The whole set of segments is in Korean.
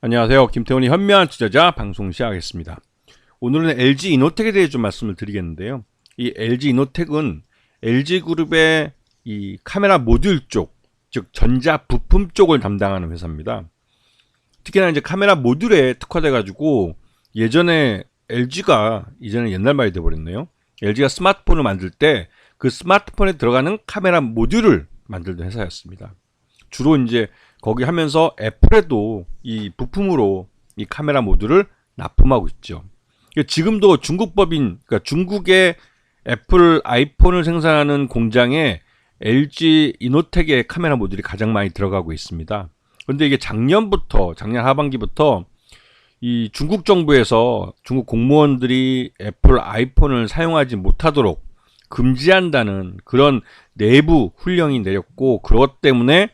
안녕하세요. 김태훈의 현명한 투자자 방송 시작하겠습니다. 오늘은 LG 이노텍에 대해 좀 말씀을 드리겠는데요. 이 LG 이노텍은 LG그룹의 이 카메라 모듈 쪽, 즉 전자 부품 쪽을 담당하는 회사입니다. 특히나 이제 카메라 모듈에 특화돼 가지고 예전에 LG가 이제는 옛날 말이 돼 버렸네요. LG가 스마트폰을 만들 때 그 스마트폰에 들어가는 카메라 모듈을 만들던 회사였습니다. 주로 이제 거기 하면서 애플에도 이 부품으로 이 카메라 모듈을 납품하고 있죠. 지금도 중국법인, 그러니까 중국의 애플 아이폰을 생산하는 공장에 LG 이노텍의 카메라 모듈이 가장 많이 들어가고 있습니다. 그런데 이게 작년 하반기부터 이 중국 정부에서 중국 공무원들이 애플 아이폰을 사용하지 못하도록 금지한다는 그런 내부 훈령이 내렸고, 그것 때문에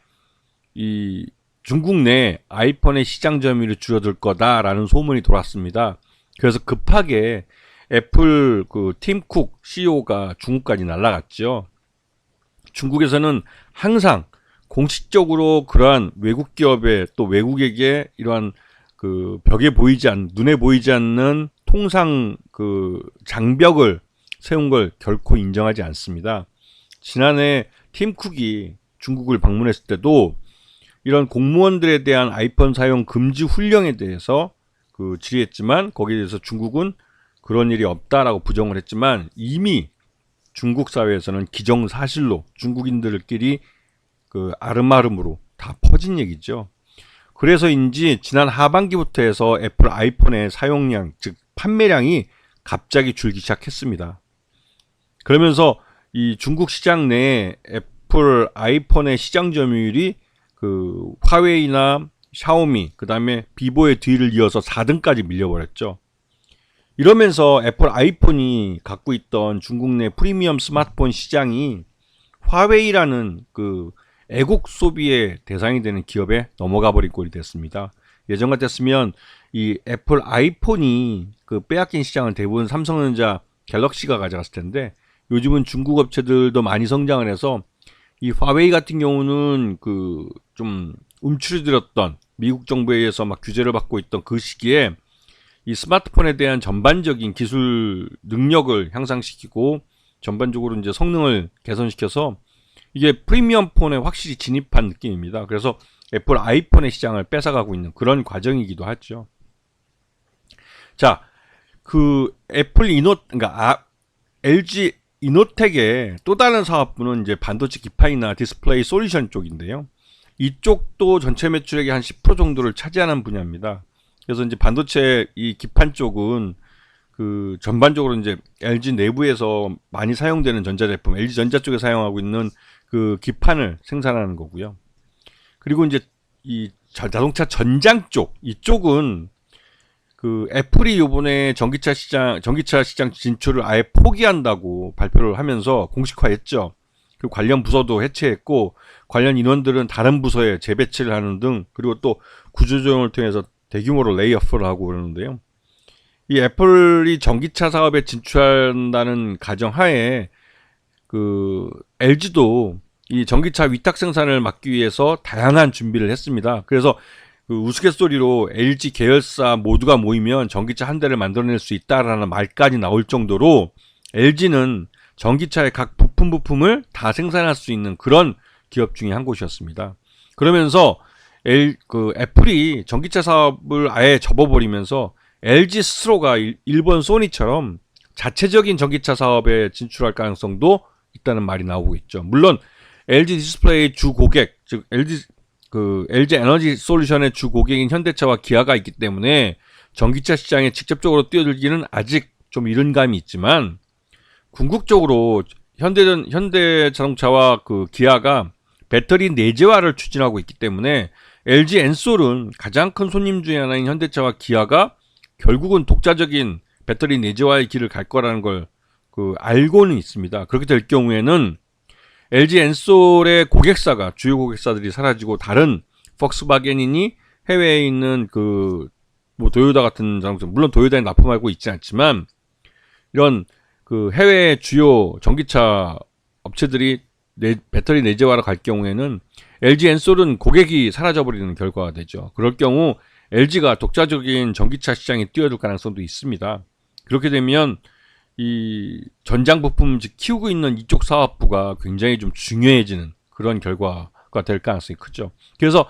이 중국 내 아이폰의 시장 점유율이 줄어들 거다라는 소문이 돌았습니다. 그래서 급하게 애플 그 팀 쿡 CEO가 중국까지 날아갔죠. 중국에서는 항상 공식적으로 그러한 외국 기업의 또 외국에게 이러한 그 눈에 보이지 않는 통상 그 장벽을 세운 걸 결코 인정하지 않습니다. 지난해 팀 쿡이 중국을 방문했을 때도 이런 공무원들에 대한 아이폰 사용 금지 훈령에 대해서 그 질의했지만, 거기에 대해서 중국은 그런 일이 없다라고 부정을 했지만, 이미 중국 사회에서는 기정사실로 중국인들끼리 그 아름아름으로 다 퍼진 얘기죠. 그래서인지 지난 하반기부터 해서 애플 아이폰의 사용량, 즉 판매량이 갑자기 줄기 시작했습니다. 그러면서 이 중국 시장 내에 애플 아이폰의 시장 점유율이 그 화웨이나 샤오미, 그 다음에 비보의 뒤를 이어서 4등까지 밀려버렸죠. 이러면서 애플 아이폰이 갖고 있던 중국 내 프리미엄 스마트폰 시장이 화웨이라는 그 애국 소비의 대상이 되는 기업에 넘어가 버린 꼴이 됐습니다. 예전 같았으면 이 애플 아이폰이 그 빼앗긴 시장은 대부분 삼성전자, 갤럭시가 가져갔을 텐데, 요즘은 중국 업체들도 많이 성장을 해서 이 화웨이 같은 경우는 그 좀 움츠러들었던 미국 정부에 의해서 막 규제를 받고 있던 그 시기에 이 스마트폰에 대한 전반적인 기술 능력을 향상시키고 전반적으로 이제 성능을 개선시켜서 이게 프리미엄 폰에 확실히 진입한 느낌입니다. 그래서 애플 아이폰의 시장을 뺏어가고 있는 그런 과정이기도 하죠. 자, 그 그러니까 LG 이노텍의 또 다른 사업부는 이제 반도체 기판이나 디스플레이 솔루션 쪽인데요. 이쪽도 전체 매출액의 한 10% 정도를 차지하는 분야입니다. 그래서 이제 반도체 이 기판 쪽은 그 전반적으로 이제 LG 내부에서 많이 사용되는 전자제품, LG 전자 쪽에 사용하고 있는 그 기판을 생산하는 거고요. 그리고 이제 이 자동차 전장 쪽, 이쪽은 그 애플이 요번에 전기차 시장 진출을 아예 포기한다고 발표를 하면서 공식화했죠. 그 관련 부서도 해체했고, 관련 인원들은 다른 부서에 재배치를 하는 등, 그리고 또 구조조정을 통해서 대규모로 레이오프를 하고 그러는데요. 이 애플이 전기차 사업에 진출한다는 가정하에 그 LG도 이 전기차 위탁 생산을 막기 위해서 다양한 준비를 했습니다. 그래서 그 우스갯소리로 LG 계열사 모두가 모이면 전기차 한 대를 만들어낼 수 있다라는 말까지 나올 정도로 LG는 전기차의 각 부품을 다 생산할 수 있는 그런 기업 중에 한 곳이었습니다. 그러면서 애플이 전기차 사업을 아예 접어버리면서 LG 스스로가 일본 소니처럼 자체적인 전기차 사업에 진출할 가능성도 있다는 말이 나오고 있죠. 물론 LG 디스플레이 주 고객, 즉 LG 에너지 솔루션의 주 고객인 현대차와 기아가 있기 때문에 전기차 시장에 직접적으로 뛰어들기는 아직 좀 이른 감이 있지만, 궁극적으로 현대자동차와 그 기아가 배터리 내재화를 추진하고 있기 때문에 LG 엔솔은 가장 큰 손님 중에 하나인 현대차와 기아가 결국은 독자적인 배터리 내재화의 길을 갈 거라는 걸 그 알고는 있습니다. 그렇게 될 경우에는 LG 엔솔의 주요 고객사들이 사라지고 다른 폭스바겐이니 해외에 있는 그 뭐 도요타 같은 자동차, 물론 도요타에 납품하고 있지 않지만 이런 그 해외 주요 전기차 업체들이 배터리 내재화로 갈 경우에는 LG 엔솔은 고객이 사라져버리는 결과가 되죠. 그럴 경우 LG가 독자적인 전기차 시장에 뛰어들 가능성도 있습니다. 그렇게 되면 이 전장 부품 즉 키우고 있는 이쪽 사업부가 굉장히 좀 중요해지는 그런 결과가 될 가능성이 크죠. 그래서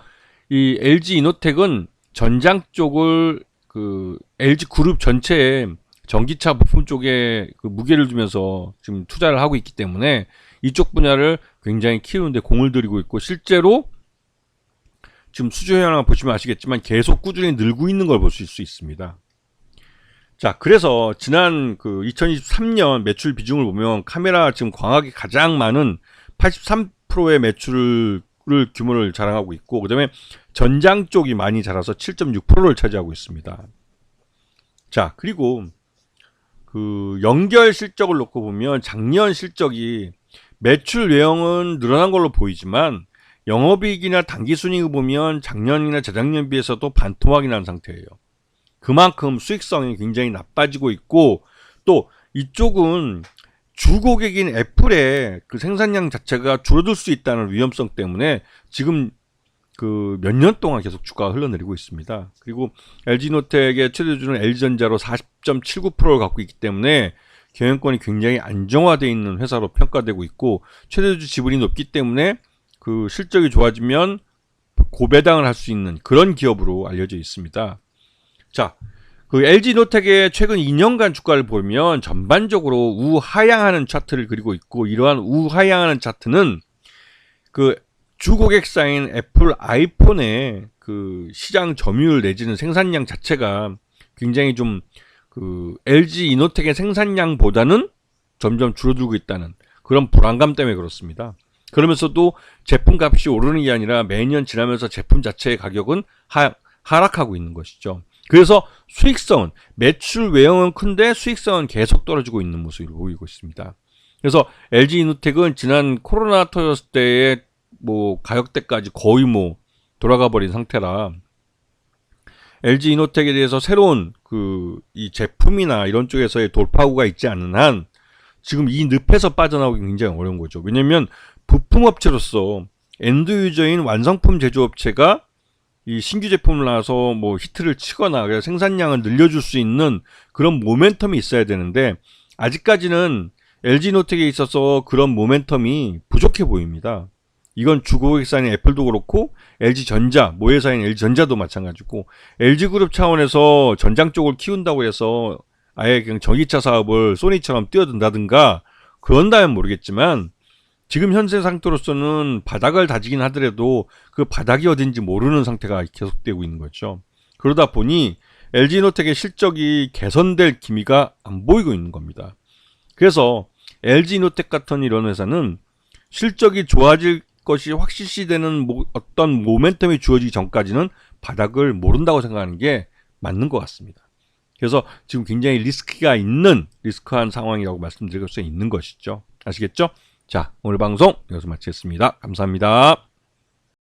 이 LG 이노텍은 전장 쪽을 그 LG 그룹 전체에 전기차 부품 쪽에 그 무게를 두면서 지금 투자를 하고 있기 때문에 이쪽 분야를 굉장히 키우는데 공을 들이고 있고, 실제로 지금 수주 현황을 보시면 아시겠지만 계속 꾸준히 늘고 있는 걸 보실 수 있습니다. 자, 그래서 지난 그 2023년 매출 비중을 보면 카메라 지금 광학이 가장 많은 83%의 매출을 규모를 자랑하고 있고, 그다음에 전장 쪽이 많이 자라서 7.6%를 차지하고 있습니다. 자, 그리고 그 연결 실적을 놓고 보면 작년 실적이 매출 외형은 늘어난 걸로 보이지만 영업이익이나 당기순이익을 보면 작년이나 재작년 비해서도 반토막이 난 상태예요. 그만큼 수익성이 굉장히 나빠지고 있고, 또 이쪽은 주고객인 애플의 그 생산량 자체가 줄어들 수 있다는 위험성 때문에 지금 그 몇 년 동안 계속 주가가 흘러내리고 있습니다. 그리고 LG노텍의 최대주주는 LG전자로 40.79%를 갖고 있기 때문에 경영권이 굉장히 안정화되어 있는 회사로 평가되고 있고, 최대주주 지분이 높기 때문에 그 실적이 좋아지면 고배당을 할 수 있는 그런 기업으로 알려져 있습니다. 자, 그 LG노텍의 최근 2년간 주가를 보면 전반적으로 우하향하는 차트를 그리고 있고, 이러한 우하향하는 차트는 그 주고객사인 애플 아이폰의 그 시장 점유율 내지는 생산량 자체가 굉장히 좀 그 LG 이노텍의 생산량보다는 점점 줄어들고 있다는 그런 불안감 때문에 그렇습니다. 그러면서도 제품값이 오르는 게 아니라 매년 지나면서 제품 자체의 가격은 하락하고 있는 것이죠. 그래서 수익성은, 매출 외형은 큰데 수익성은 계속 떨어지고 있는 모습을 보이고 있습니다. 그래서 LG 이노텍은 지난 코로나 터졌을 때의 뭐 가격대까지 거의 뭐 돌아가 버린 상태라, LG 이노텍에 대해서 새로운 그 이 제품이나 이런 쪽에서의 돌파구가 있지 않는 한 지금 이 늪에서 빠져나오기 굉장히 어려운 거죠. 왜냐면 부품업체로서 엔드 유저인 완성품 제조업체가 이 신규 제품을 나와서 뭐 히트를 치거나 생산량을 늘려줄 수 있는 그런 모멘텀이 있어야 되는데, 아직까지는 LG노텍에 있어서 그런 모멘텀이 부족해 보입니다. 이건 주고객사인 애플도 그렇고 LG전자, 모회사인 LG전자도 마찬가지고, LG그룹 차원에서 전장 쪽을 키운다고 해서 아예 그냥 전기차 사업을 소니처럼 뛰어든다든가 그런다면 모르겠지만, 지금 현재 상태로서는 바닥을 다지긴 하더라도 그 바닥이 어딘지 모르는 상태가 계속되고 있는 거죠. 그러다 보니 LG노텍의 실적이 개선될 기미가 안 보이고 있는 겁니다. 그래서 LG노텍 같은 이런 회사는 실적이 좋아질 것이 확실시되는 어떤 모멘텀이 주어지기 전까지는 바닥을 모른다고 생각하는 게 맞는 것 같습니다. 그래서 지금 굉장히 리스크한 상황이라고 말씀드릴 수 있는 것이죠. 아시겠죠? 자, 오늘 방송 여기서 마치겠습니다. 감사합니다.